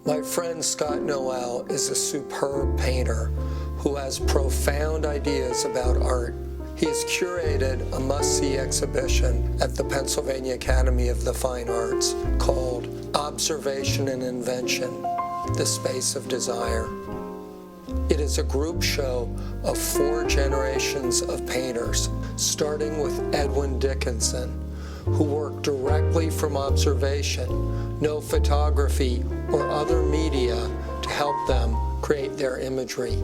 My friend Scott Noel is a superb painter who has profound ideas about art. He has curated a must-see exhibition at the Pennsylvania Academy of the Fine Arts called Observation and Invention, The Space of Desire. It is a group show of 4 generations of painters, starting with Edwin Dickinson, who worked directly from observation, no photography or other media to help them create their imagery.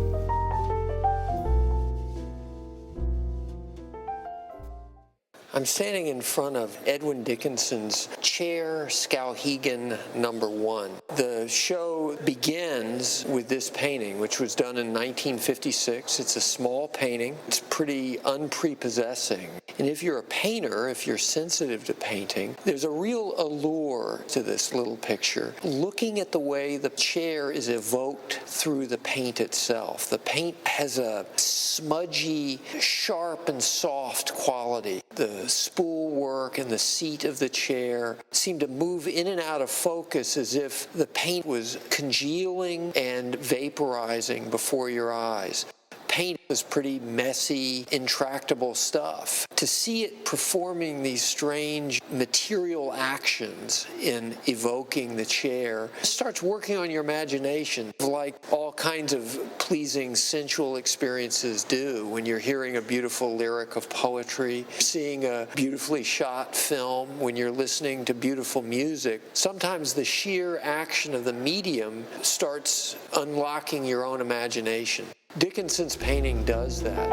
I'm standing in front of Edwin Dickinson's chair, Skowhegan number 1. The show begins with this painting, which was done in 1956. It's a small painting. It's pretty unprepossessing. And if you're a painter, if you're sensitive to painting, there's a real allure to this little picture. Looking at the way the chair is evoked through the paint itself. The paint has a smudgy, sharp and soft quality. The spool work and the seat of the chair seem to move in and out of focus as if the paint was congealing and vaporizing before your eyes. Paint is pretty messy, intractable stuff. To see it performing these strange material actions in evoking the chair starts working on your imagination, like all kinds of pleasing, sensual experiences do when you're hearing a beautiful lyric of poetry, seeing a beautifully shot film, when you're listening to beautiful music. Sometimes the sheer action of the medium starts unlocking your own imagination. Dickinson's painting does that.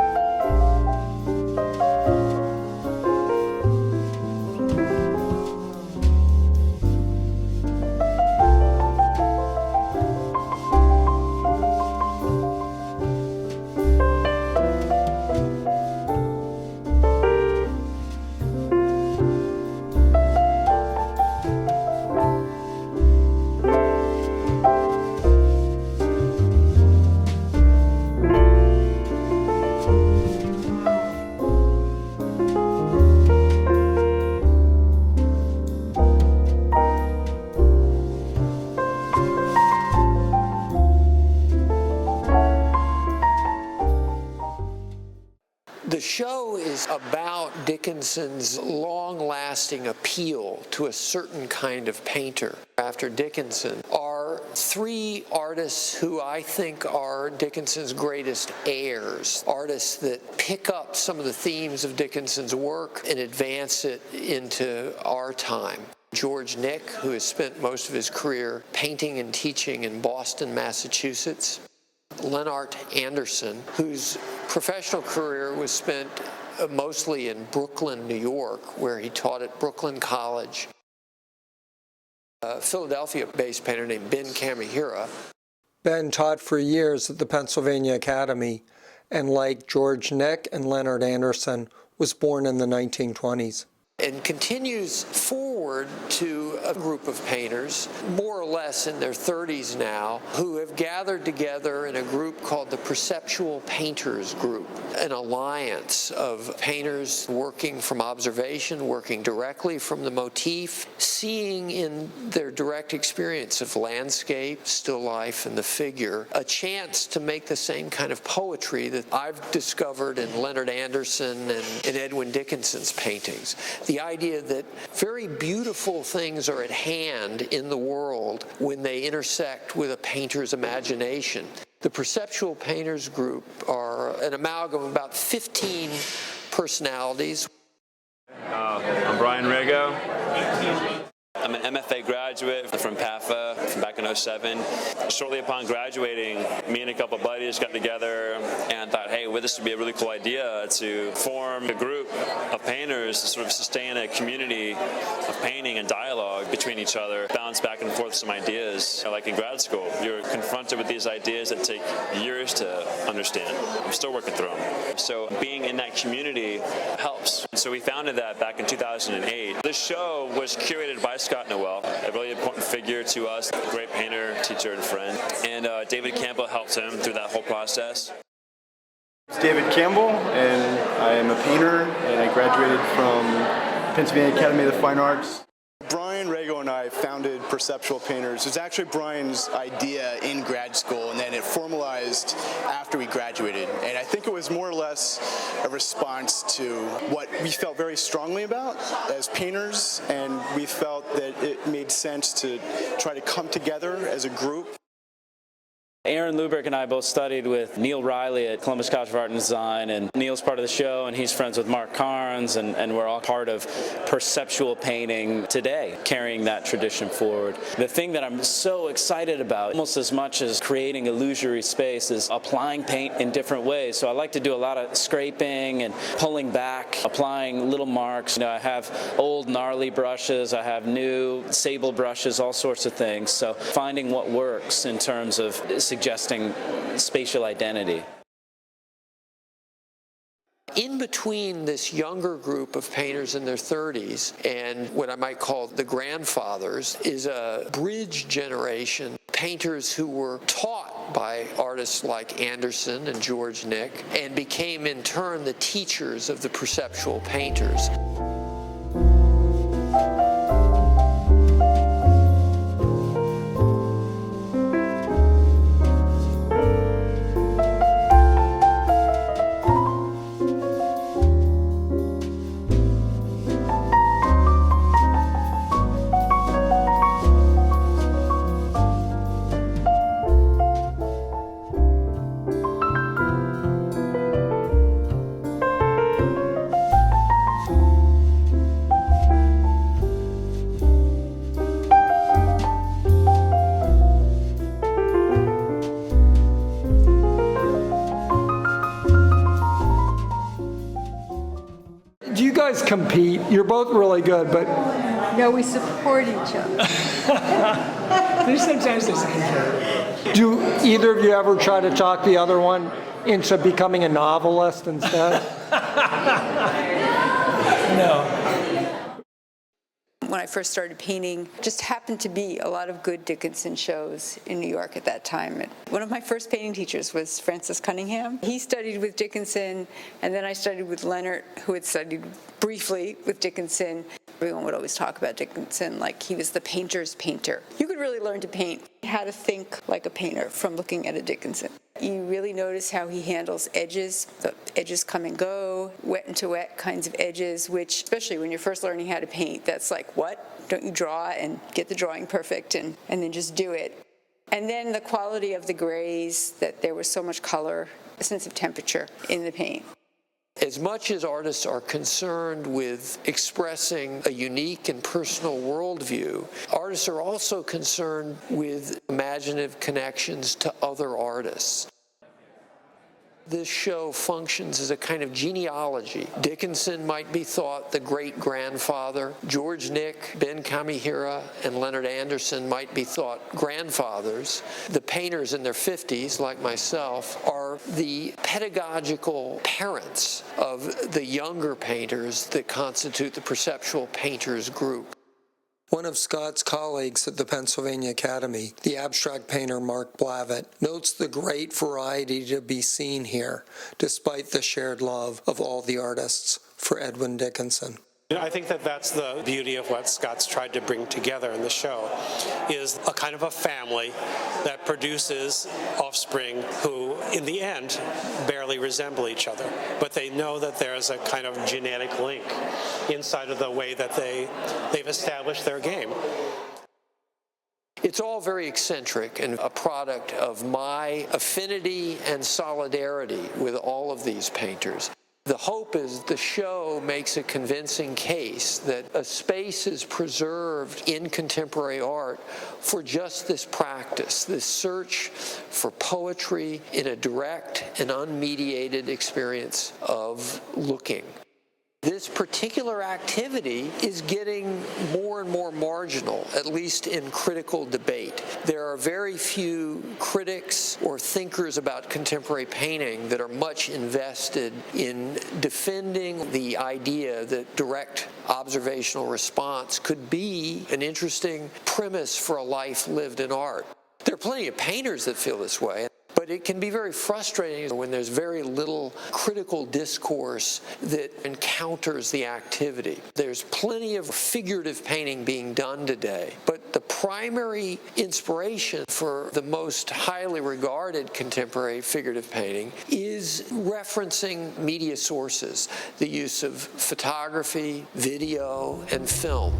The show is about Dickinson's long-lasting appeal to a certain kind of painter. After Dickinson are 3 artists who I think are Dickinson's greatest heirs, artists that pick up some of the themes of Dickinson's work and advance it into our time. George Nick, who has spent most of his career painting and teaching in Boston, Massachusetts. Lennart Anderson, whose professional career was spent mostly in Brooklyn, New York, where he taught at Brooklyn College. A Philadelphia-based painter named Ben Kamihira. Ben taught for years at the Pennsylvania Academy, and like George Nick and Lennart Anderson, was born in the 1920s. And continues forward to a group of painters, more or less in their 30s now, who have gathered together in a group called the Perceptual Painters Group, an alliance of painters working from observation, working directly from the motif, seeing in their direct experience of landscape, still life, and the figure, a chance to make the same kind of poetry that I've discovered in Lennart Anderson and in Edwin Dickinson's paintings. The idea that very beautiful things are at hand in the world when they intersect with a painter's imagination. The Perceptual Painters Group are an amalgam of about 15 personalities. I'm Brian Rego. I'm an MFA graduate from PAFA from back in '07. Shortly upon graduating, me and a couple of buddies got together and thought, hey, well, this would be a really cool idea to form a group of painters to sort of sustain a community of painting and dialogue between each other, bounce back and forth some ideas. Like in grad school, you're confronted with these ideas that take years to understand. I'm still working through them. So being in that community helps. So we founded that back in 2008. This show was curated by Scott Noel, a really important figure to us, a great painter, teacher, and friend. And David Campbell helped him through that whole process. It's David Campbell, and I am a painter, and I graduated from Pennsylvania Academy of the Fine Arts. Brian Brian Rego and I founded Perceptual Painters. It was actually Brian's idea in grad school, and then it formalized after we graduated. And I think it was more or less a response to what we felt very strongly about as painters, and we felt that it made sense to try to come together as a group. Aaron Lubrick and I both studied with Neil Riley at Columbus College of Art and Design, and Neil's part of the show, and he's friends with Mark Carnes, and we're all part of perceptual painting today, carrying that tradition forward. The thing that I'm so excited about, almost as much as creating illusory space, is applying paint in different ways. So I like to do a lot of scraping and pulling back, applying little marks. You know, I have old gnarly brushes, I have new sable brushes, all sorts of things. So finding what works in terms of suggesting spatial identity. In between this younger group of painters in their 30s and what I might call the grandfathers is a bridge generation, painters who were taught by artists like Anderson and George Nick and became in turn the teachers of the perceptual painters. Do you guys compete? You're both really good, but No, we support each other. there's sometimes there's compete. Do either of you ever try to talk the other one into becoming a novelist instead? No. When I first started painting, just happened to be a lot of good Dickinson shows in New York at that time. One of my first painting teachers was Francis Cunningham. He studied with Dickinson, and then I studied with Leonard, who had studied briefly with Dickinson. Everyone would always talk about Dickinson like he was the painter's painter. You could really learn to paint how to think like a painter from looking at a Dickinson. You really notice how he handles edges. The edges come and go, wet and to wet kinds of edges, which, especially when you're first learning how to paint, that's like, what? Don't you draw and get the drawing perfect and then just do it? And then the quality of the grays, that there was so much color, a sense of temperature in the paint. As much as artists are concerned with expressing a unique and personal worldview, artists are also concerned with imaginative connections to other artists. This show functions as a kind of genealogy. Dickinson might be thought the great-grandfather. George Nick, Ben Kamihira, and Leonard Anderson might be thought grandfathers. The painters in their 50s, like myself, are the pedagogical parents of the younger painters that constitute the perceptual painters group. One of Scott's colleagues at the Pennsylvania Academy, the abstract painter Mark Blavitt, notes the great variety to be seen here, despite the shared love of all the artists for Edwin Dickinson. I think that that's the beauty of what Scott's tried to bring together in the show, is a kind of a family that produces offspring who, in the end, barely resemble each other. But they know that there's a kind of genetic link inside of the way that they've established their game. It's all very eccentric and a product of my affinity and solidarity with all of these painters. The hope is the show makes a convincing case that a space is preserved in contemporary art for just this practice, this search for poetry in a direct and unmediated experience of looking. This particular activity is getting more and more marginal, at least in critical debate. There are very few critics or thinkers about contemporary painting that are much invested in defending the idea that direct observational response could be an interesting premise for a life lived in art. There are plenty of painters that feel this way, But it can be very frustrating when there's very little critical discourse that encounters the activity. There's plenty of figurative painting being done today, but the primary inspiration for the most highly regarded contemporary figurative painting is referencing media sources, the use of photography, video, and film.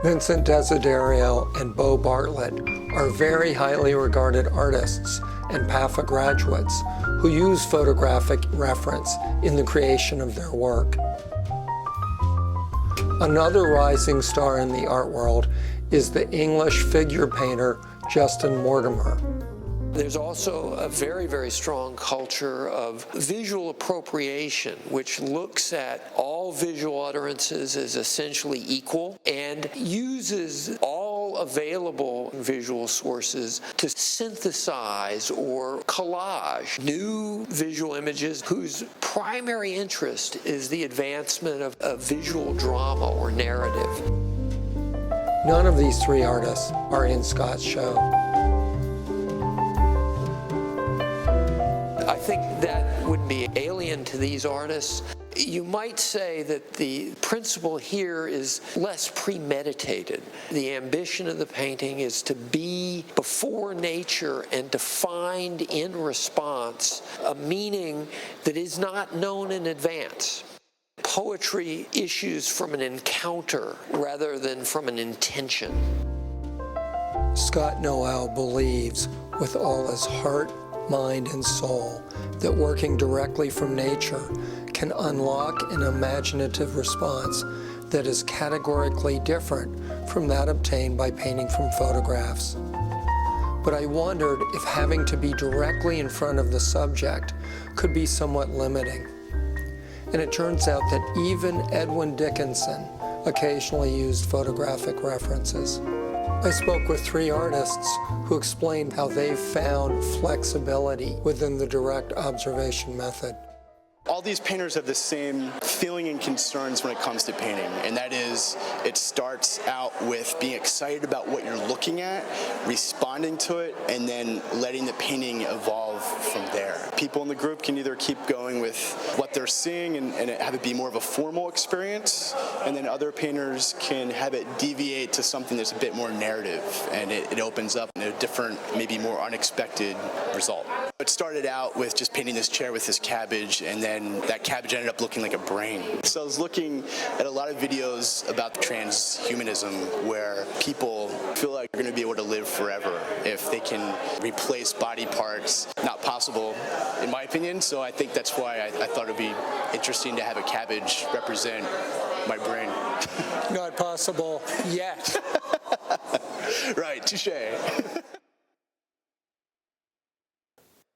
Vincent Desiderio and Bo Bartlett are very highly regarded artists and PAFA graduates who use photographic reference in the creation of their work. Another rising star in the art world is the English figure painter Justin Mortimer. There's also a very, very strong culture of visual appropriation, which looks at all visual utterances as essentially equal and uses all available visual sources to synthesize or collage new visual images whose primary interest is the advancement of visual drama or narrative. None of these three artists are in Scott's show. I think that would be alien to these artists. You might say that the principle here is less premeditated. The ambition of the painting is to be before nature and to find in response a meaning that is not known in advance. Poetry issues from an encounter rather than from an intention. Scott Noel believes with all his heart, mind, and soul that working directly from nature can unlock an imaginative response that is categorically different from that obtained by painting from photographs. But I wondered if having to be directly in front of the subject could be somewhat limiting. And it turns out that even Edwin Dickinson occasionally used photographic references. I spoke with three artists who explained how they've found flexibility within the direct observation method. All these painters have the same feeling and concerns when it comes to painting, and that is it starts out with being excited about what you're looking at, responding to it, and then letting the painting evolve from there. People in the group can either keep going with what they're seeing and have it be more of a formal experience, and then other painters can have it deviate to something that's a bit more narrative, and it opens up a different, maybe more unexpected result. It started out with just painting this chair with this cabbage, and then that cabbage ended up looking like a brain. So I was looking at a lot of videos about transhumanism where people feel like they're going to be able to live forever if they can replace body parts. Not possible, in my opinion, so I think that's why I thought it would be interesting to have a cabbage represent my brain. Not possible yet. Right, touché.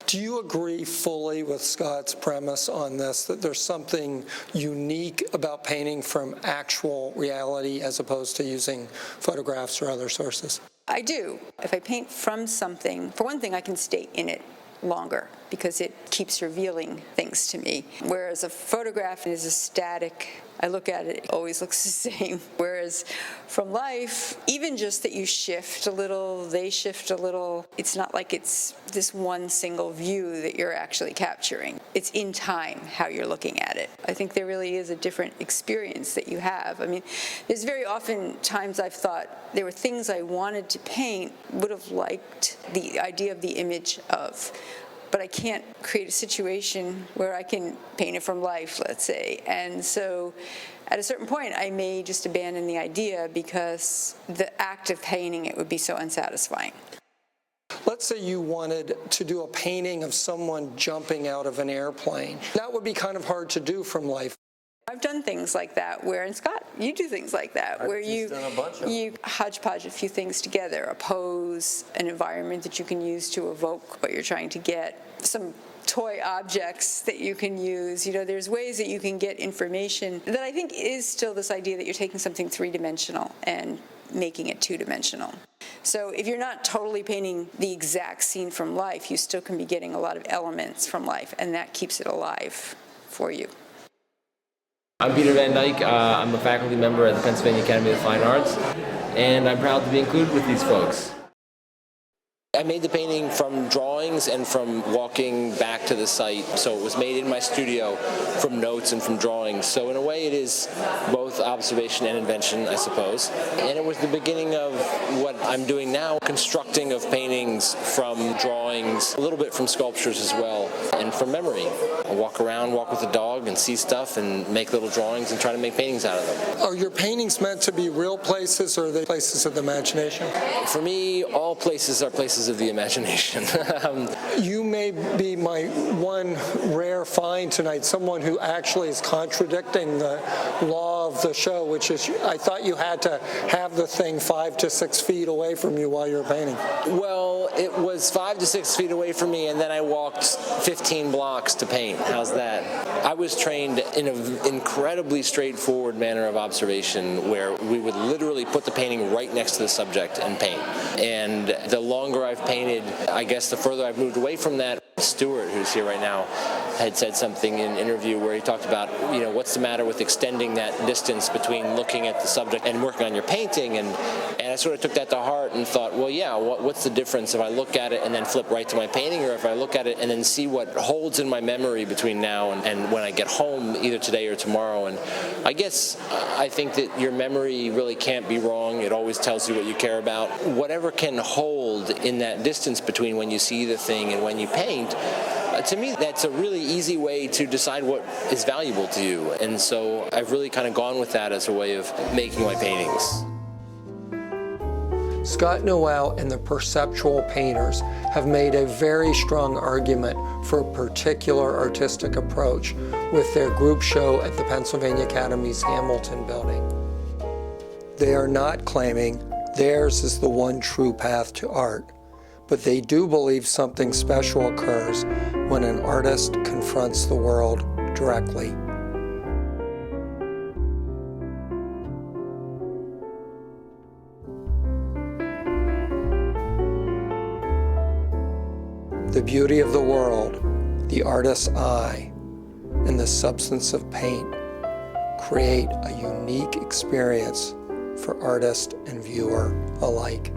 Do you agree fully with Scott's premise on this, that there's something unique about painting from actual reality as opposed to using photographs or other sources? I do. If I paint from something, for one thing, I can stay in it longer because it keeps revealing things to me. Whereas a photograph is a static, I look at it, it always looks the same. Whereas from life, even just that you shift a little, they shift a little, it's not like it's this one single view that you're actually capturing. It's in time how you're looking at it. I think there really is a different experience that you have. I mean, there's very often times I've thought there were things I wanted to paint, would have liked the idea of the image of, but I can't create a situation where I can paint it from life, let's say. And so at a certain point, I may just abandon the idea because the act of painting it would be so unsatisfying. Let's say you wanted to do a painting of someone jumping out of an airplane. That would be kind of hard to do from life. I've done things like that where, and Scott, you do things like that, where you hodgepodge a few things together, a pose, an environment that you can use to evoke what you're trying to get, some toy objects that you can use. You know, there's ways that you can get information that I think is still this idea that you're taking something three-dimensional and making it two-dimensional. So if you're not totally painting the exact scene from life, you still can be getting a lot of elements from life, and that keeps it alive for you. I'm Peter Van Dyke. I'm a faculty member at the Pennsylvania Academy of Fine Arts, and I'm proud to be included with these folks. I made the painting from drawings and from walking back to the site. So it was made in my studio from notes and from drawings. So in a way it is both observation and invention, I suppose. And it was the beginning of what I'm doing now, constructing of paintings from drawings, a little bit from sculptures as well, and from memory. I walk around, walk with a dog and see stuff and make little drawings and try to make paintings out of them. Are your paintings meant to be real places, or are they places of the imagination? For me, all places are places of the imagination. You may be my one rare find tonight, someone who actually is contradicting the law of the show, which is I thought you had to have the thing 5 to 6 feet away from you while you're painting. Well, it was 5 to 6 feet away from me, and then I walked 15 blocks to paint. How's that? I was trained in an incredibly straightforward manner of observation where we would literally put the painting right next to the subject and paint. And the longer I've painted, I guess the further I've moved away from that. Stuart, who's here right now, had said something in an interview where he talked about, what's the matter with extending that distance between looking at the subject and working on your painting, and I sort of took that to heart and thought, well, yeah, what's the difference if I look at it and then flip right to my painting, or if I look at it and then see what holds in my memory between now and when I get home, either today or tomorrow. And I guess I think that your memory really can't be wrong. It always tells you what you care about. Whatever can hold in that distance between when you see the thing and when you paint, to me, that's a really easy way to decide what is valuable to you. And so I've really kind of gone with that as a way of making my paintings. Scott Noel and the Perceptual painters have made a very strong argument for a particular artistic approach with their group show at the Pennsylvania Academy's Hamilton building. They are not claiming theirs is the one true path to art, but they do believe something special occurs when an artist confronts the world directly. The beauty of the world, the artist's eye, and the substance of paint create a unique experience for artist and viewer alike.